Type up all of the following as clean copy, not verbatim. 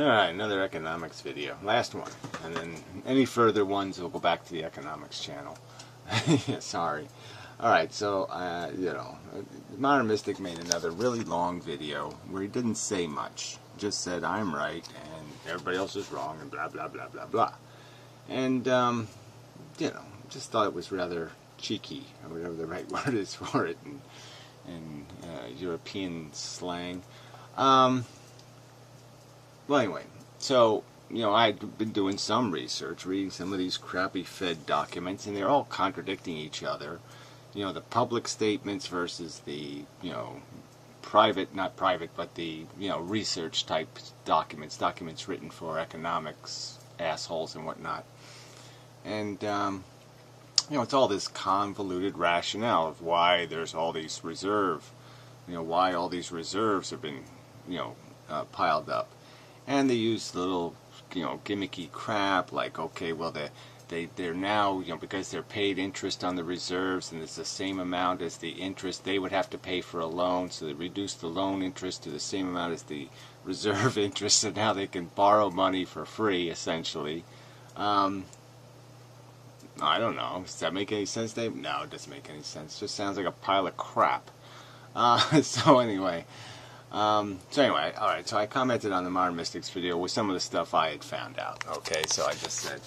Alright, another economics video. Last one. And then any further ones will go back to the economics channel. Yeah, sorry. Alright, so, Modern Mystic made another really long video where he didn't say much. Just said, I'm right, and everybody else is wrong, and blah, blah, blah, blah, blah. And, just thought it was rather cheeky, or whatever the right word is for it, in European slang. Well, anyway, so, I'd been doing some research, reading some of these crappy Fed documents, and they're all contradicting each other. The public statements versus the, private, not private, but the, research type documents written for economics assholes and whatnot. And, it's all this convoluted rationale of why there's all these why all these reserves have been, piled up. And they use little, gimmicky crap like, okay, well, they're now, because they're paid interest on the reserves and it's the same amount as the interest they would have to pay for a loan, so they reduce the loan interest to the same amount as the reserve interest, so now they can borrow money for free, essentially. I don't know. Does that make any sense, Dave? No, it doesn't make any sense. It just sounds like a pile of crap. So anyway, alright, so I commented on the Modern Mystics video with some of the stuff I had found out. Okay, so I just said,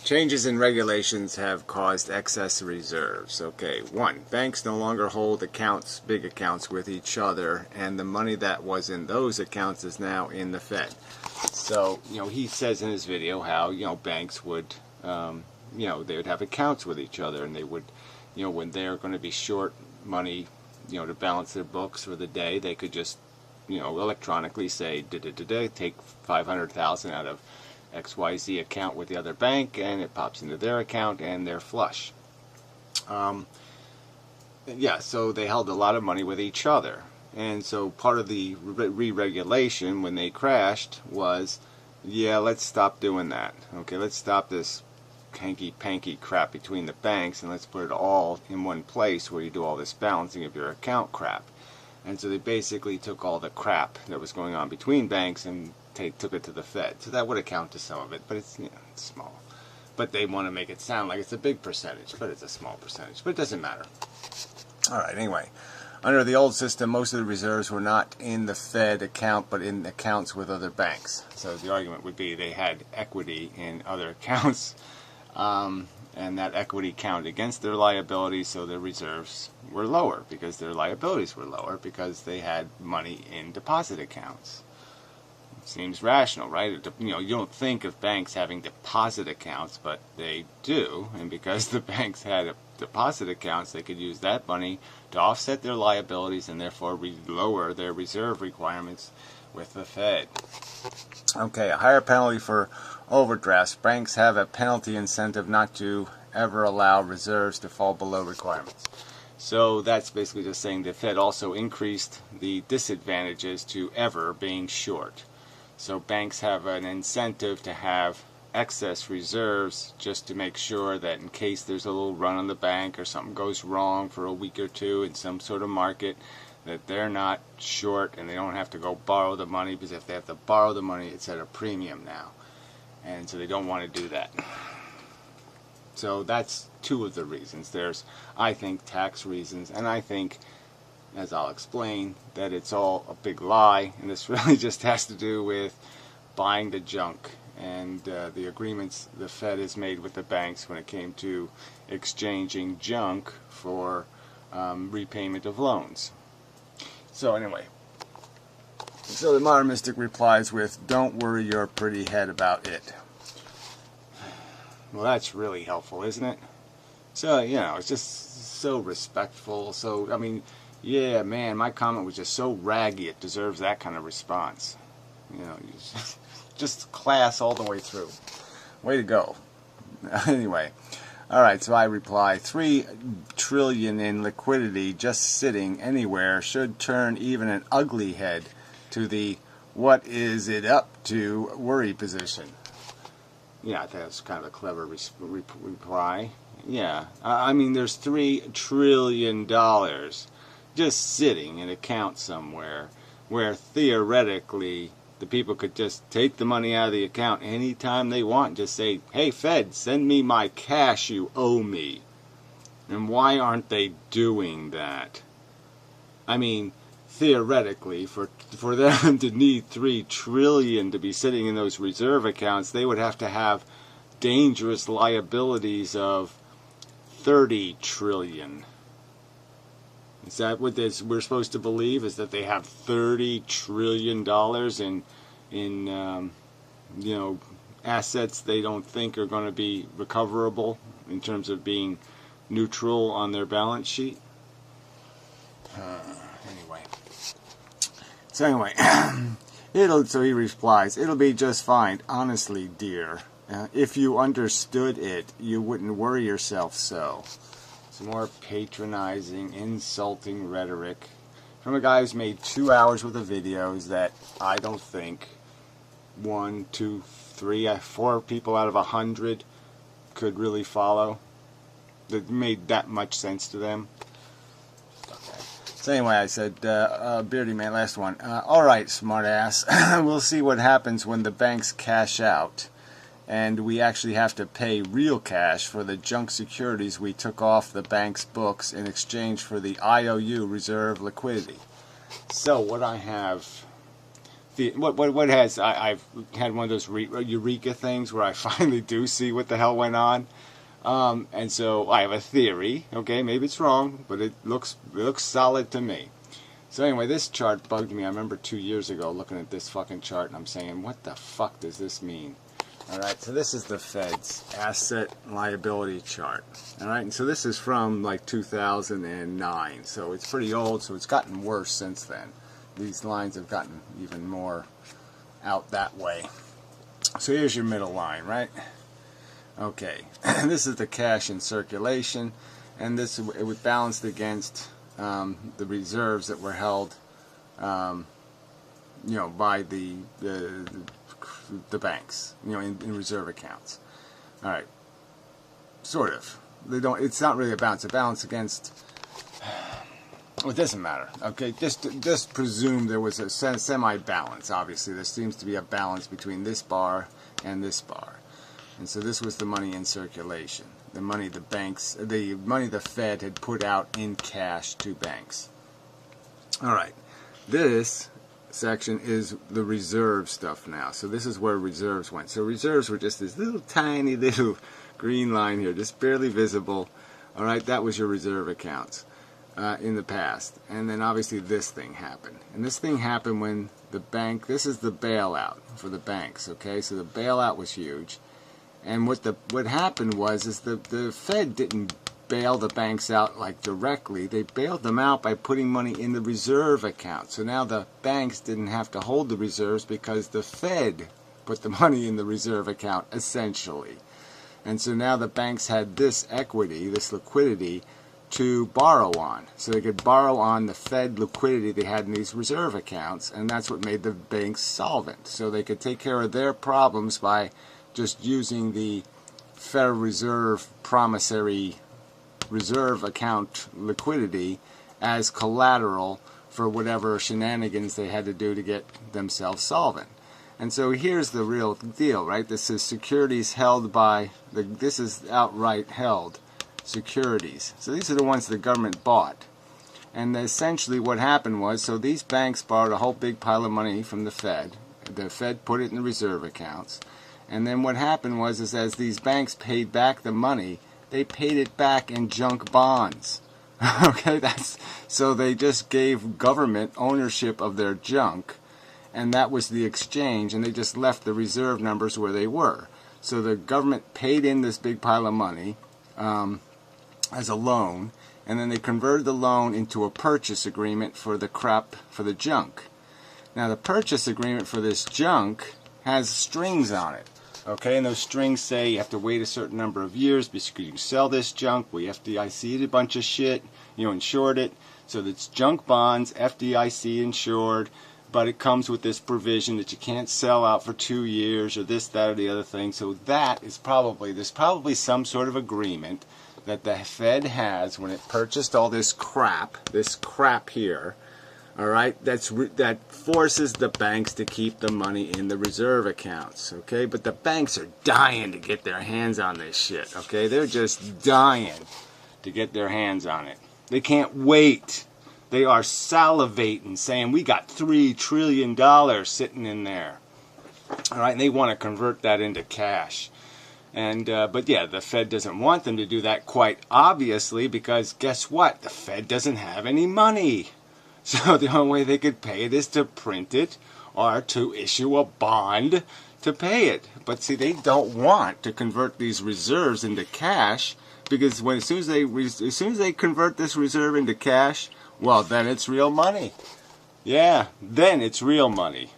changes in regulations have caused excess reserves. Okay, 1, banks no longer hold accounts, big accounts with each other, and the money that was in those accounts is now in the Fed. So, he says in his video how, banks would, they would have accounts with each other, and they would, when they're going to be short money, to balance their books for the day, they could just, electronically say, take 500,000 out of XYZ account with the other bank, and it pops into their account, and they're flush. Yeah, so they held a lot of money with each other. And so part of the re-regulation when they crashed was, yeah, let's stop doing that. Okay, let's stop this hanky-panky crap between the banks, and let's put it all in one place where you do all this balancing of your account crap. And so they basically took all the crap that was going on between banks and took it to the Fed. So that would account to some of it, but it's, it's small. But they want to make it sound like it's a big percentage, but it's a small percentage. But it doesn't matter. Alright, anyway. Under the old system, most of the reserves were not in the Fed account, but in accounts with other banks. So the argument would be they had equity in other accounts, and that equity counted against their liabilities, so their reserves were lower because their liabilities were lower because they had money in deposit accounts. Seems rational, right? You don't think of banks having deposit accounts, but they do, and because the banks had deposit accounts, they could use that money to offset their liabilities and therefore lower their reserve requirements with the Fed. Okay, a higher penalty for overdrafts. Banks have a penalty incentive not to ever allow reserves to fall below requirements. So that's basically just saying the Fed also increased the disadvantages to ever being short. So banks have an incentive to have excess reserves just to make sure that in case there's a little run on the bank or something goes wrong for a week or two in some sort of market, that they're not short and they don't have to go borrow the money, because if they have to borrow the money, it's at a premium now. And so they don't want to do that. So that's two of the reasons. There's, I think, tax reasons, and I think, as I'll explain, that it's all a big lie, and this really just has to do with buying the junk and the agreements the Fed has made with the banks when it came to exchanging junk for repayment of loans. So anyway, so the Modern Mystic replies with, don't worry your pretty head about it. Well, that's really helpful, isn't it? So, it's just so respectful. So, I mean, yeah, man, my comment was just so raggy, it deserves that kind of response. Just class all the way through. Way to go. Anyway, alright, so I reply, 3 trillion in liquidity just sitting anywhere should turn even an ugly head to the what is it up to worry position. Yeah, I think that's kind of a clever reply. Yeah, I mean, there's $3 trillion just sitting in an account somewhere where theoretically the people could just take the money out of the account anytime they want. Just say, hey, Fed, send me my cash you owe me. And why aren't they doing that? I mean, theoretically, for them to need $3 trillion to be sitting in those reserve accounts, they would have to have dangerous liabilities of $30 trillion. Is that what we're supposed to believe? Is that they have $30 trillion in assets they don't think are going to be recoverable in terms of being neutral on their balance sheet? Anyway, so he replies, it'll be just fine. Honestly, dear, if you understood it, you wouldn't worry yourself so. Some more patronizing, insulting rhetoric from a guy who's made 2 hours worth of videos that I don't think 1, 2, 3, 4 people out of 100 could really follow. That made that much sense to them. Okay. So anyway, I said, Beardy Man, last one. Alright, smartass. We'll see what happens when the banks cash out. And we actually have to pay real cash for the junk securities we took off the bank's books in exchange for the IOU reserve liquidity. So what I have, I've had one of those eureka things where I finally do see what the hell went on. And so I have a theory. Okay, maybe it's wrong, but it looks solid to me. So anyway, this chart bugged me. I remember 2 years ago looking at this fucking chart and I'm saying, what the fuck does this mean? Alright, so this is the Fed's asset liability chart. Alright, and so this is from like 2009, so it's pretty old, so it's gotten worse since then. These lines have gotten even more out that way. So here's your middle line, right? Okay, this is the cash in circulation, and it was balanced against the reserves that were held, by the banks, in reserve accounts. All right, sort of. They don't. It's not really a balance. A balance against. Well, it doesn't matter. Okay, just presume there was a semi-balance. Obviously, there seems to be a balance between this bar and this bar, and so this was the money in circulation. The money the Fed had put out in cash to banks. All right, this section is the reserve stuff now. So this is where reserves went. So reserves were just this little tiny little green line here, just barely visible. All right, that was your reserve accounts in the past. And then obviously this thing happened. And this thing happened when the bank, this is the bailout for the banks, okay? So the bailout was huge. And what happened was the Fed didn't bail the banks out like directly. They bailed them out by putting money in the reserve account. So now the banks didn't have to hold the reserves because the Fed put the money in the reserve account, essentially. And so now the banks had this equity, this liquidity, to borrow on. So they could borrow on the Fed liquidity they had in these reserve accounts, and that's what made the banks solvent. So they could take care of their problems by just using the Federal Reserve promissory reserve account liquidity as collateral for whatever shenanigans they had to do to get themselves solvent. And so here's the real deal, right? This is securities held by, this is outright held securities. So these are the ones the government bought. And essentially what happened was, so these banks borrowed a whole big pile of money from the Fed. The Fed put it in the reserve accounts. And then what happened was, is as these banks paid back the money, they paid it back in junk bonds. Okay, so they just gave government ownership of their junk, and that was the exchange, and they just left the reserve numbers where they were. So the government paid in this big pile of money as a loan, and then they converted the loan into a purchase agreement for the junk. Now the purchase agreement for this junk has strings on it. Okay, and those strings say you have to wait a certain number of years because you can sell this junk. We FDIC'd a bunch of shit, insured it. So it's junk bonds, FDIC insured, but it comes with this provision that you can't sell out for 2 years or this, that, or the other thing. So that is there's probably some sort of agreement that the Fed has when it purchased all this crap here, All right, that forces the banks to keep the money in the reserve accounts, okay? But the banks are dying to get their hands on this shit, okay? They're just dying to get their hands on it. They can't wait. They are salivating, saying, we got $3 trillion sitting in there. All right, and they want to convert that into cash. And but yeah, the Fed doesn't want them to do that, quite obviously, because guess what? The Fed doesn't have any money. So the only way they could pay it is to print it or to issue a bond to pay it. But see, they don't want to convert these reserves into cash, because as soon as they convert this reserve into cash, well, then it's real money. Yeah, then it's real money.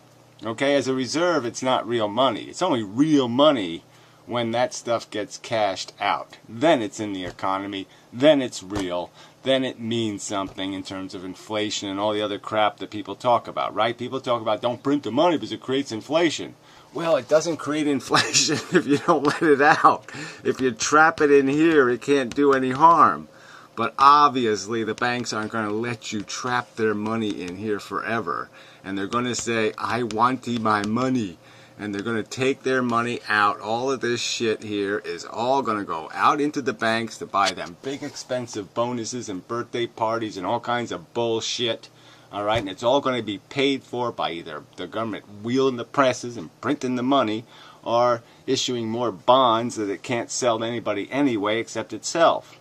Okay, as a reserve, it's not real money. It's only real money when that stuff gets cashed out. Then it's in the economy. Then it's real. Then it means something in terms of inflation and all the other crap that people talk about, right? People talk about don't print the money because it creates inflation. Well, it doesn't create inflation if you don't let it out. If you trap it in here, it can't do any harm. But obviously, the banks aren't going to let you trap their money in here forever. And they're going to say, I want my money. And they're going to take their money out. All of this shit here is all going to go out into the banks to buy them big expensive bonuses and birthday parties and all kinds of bullshit. All right, and it's all going to be paid for by either the government wheeling the presses and printing the money, or issuing more bonds that it can't sell to anybody anyway except itself.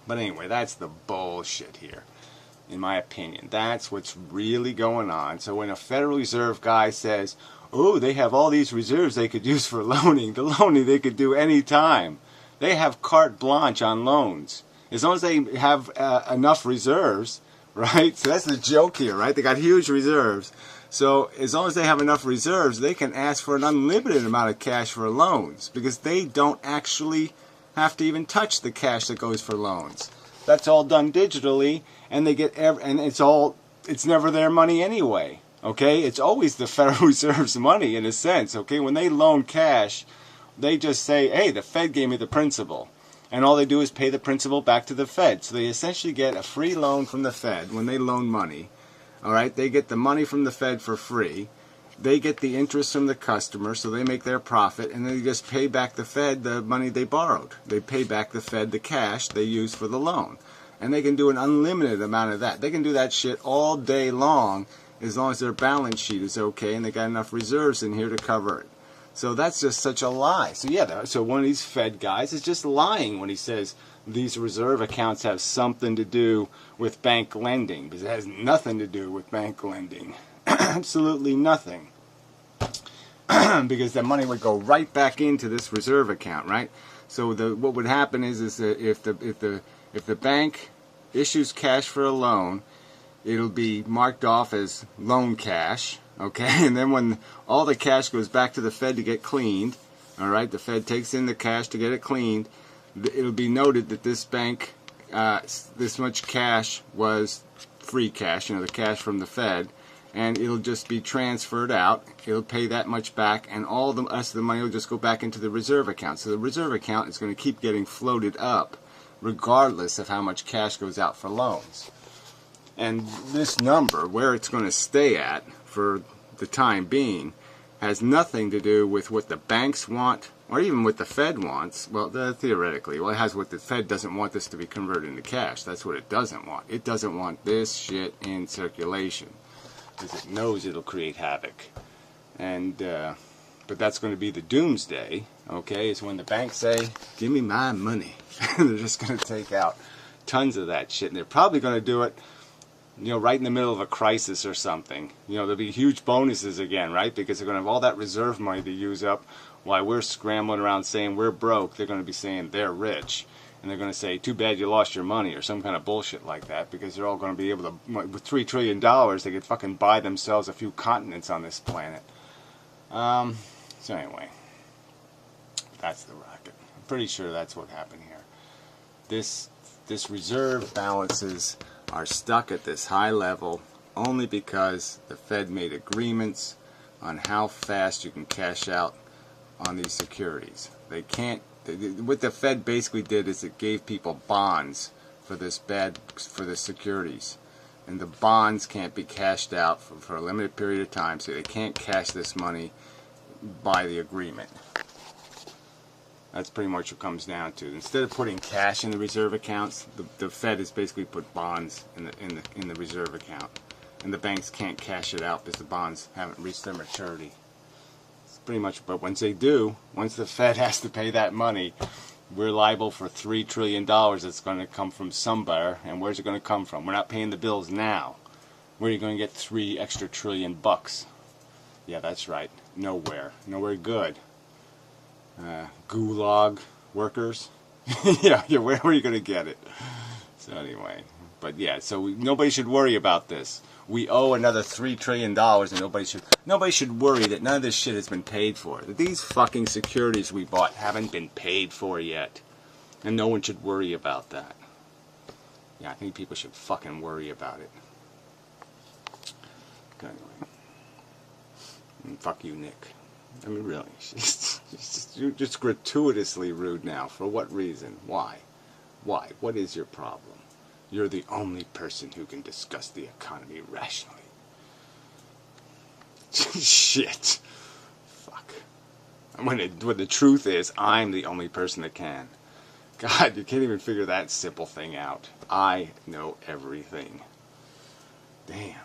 But anyway, that's the bullshit here, in my opinion. That's what's really going on. So when a Federal Reserve guy says, oh, they have all these reserves they could use for loaning. The loaning they could do any time. They have carte blanche on loans. As long as they have enough reserves, right? So that's the joke here, right? They got huge reserves. So as long as they have enough reserves, they can ask for an unlimited amount of cash for loans, because they don't actually have to even touch the cash that goes for loans. That's all done digitally, and they get and it's never their money anyway. Okay, it's always the Federal Reserve's money in a sense. Okay, when they loan cash, they just say, hey, the Fed gave me the principal. And all they do is pay the principal back to the Fed. So they essentially get a free loan from the Fed when they loan money. All right, they get the money from the Fed for free. They get the interest from the customer, so they make their profit, and then they just pay back the Fed the money they borrowed. They pay back the Fed the cash they used for the loan. And they can do an unlimited amount of that. They can do that shit all day long, as long as their balance sheet is okay and they got enough reserves in here to cover it. So that's just such a lie. So yeah, so one of these Fed guys is just lying when he says these reserve accounts have something to do with bank lending, because it has nothing to do with bank lending. Absolutely nothing. Because the money would go right back into this reserve account, right? So what would happen is that if the bank issues cash for a loan, it'll be marked off as loan cash, okay? And then when all the cash goes back to the Fed to get cleaned, all right, the Fed takes in the cash to get it cleaned, it'll be noted that this bank, this much cash was free cash, the cash from the Fed, and it'll just be transferred out. It'll pay that much back, and all the rest of the money will just go back into the reserve account. So the reserve account is going to keep getting floated up, regardless of how much cash goes out for loans. And this number, where it's going to stay at for the time being, has nothing to do with what the banks want, or even what the Fed wants. Well, theoretically, it has what the Fed doesn't want this to be converted into cash. That's what it doesn't want. It doesn't want this shit in circulation, because it knows it'll create havoc. And but that's going to be the doomsday, okay, is when the banks say, give me my money. They're just going to take out tons of that shit, and they're probably going to do it right in the middle of a crisis or something. There'll be huge bonuses again, right? Because they're going to have all that reserve money to use up while we're scrambling around saying we're broke. They're going to be saying they're rich. And they're going to say, too bad you lost your money, or some kind of bullshit like that, because they're all going to be able to, with $3 trillion, they could fucking buy themselves a few continents on this planet. So anyway, that's the racket. I'm pretty sure that's what happened here. This reserve balances are stuck at this high level only because the Fed made agreements on how fast you can cash out on these securities. They can't. What the Fed basically did is it gave people bonds for this securities. and the bonds can't be cashed out for a limited period of time, so they can't cash this money by the agreement. That's pretty much what it comes down to. Instead of putting cash in the reserve accounts, the Fed has basically put bonds in the reserve account, and the banks can't cash it out because the bonds haven't reached their maturity. It's pretty much. But once they do, once the Fed has to pay that money, we're liable for $3 trillion that's going to come from somewhere. And where's it going to come from? We're not paying the bills now. Where are you going to get $3 extra trillion bucks? Yeah, that's right. Nowhere. Nowhere good. Gulag workers. Yeah, where are you going to get it? So anyway, but yeah, so nobody should worry about this. We owe another $3 trillion, and nobody should worry that none of this shit has been paid for. That these fucking securities we bought haven't been paid for yet, and no one should worry about that. Yeah, I think people should fucking worry about it. Anyway, and fuck you, Nick. I mean, really, you're just gratuitously rude now. For what reason? Why? Why? What is your problem? You're the only person who can discuss the economy rationally. Shit. Fuck. When the truth is, I'm the only person that can. God, you can't even figure that simple thing out. I know everything. Damn.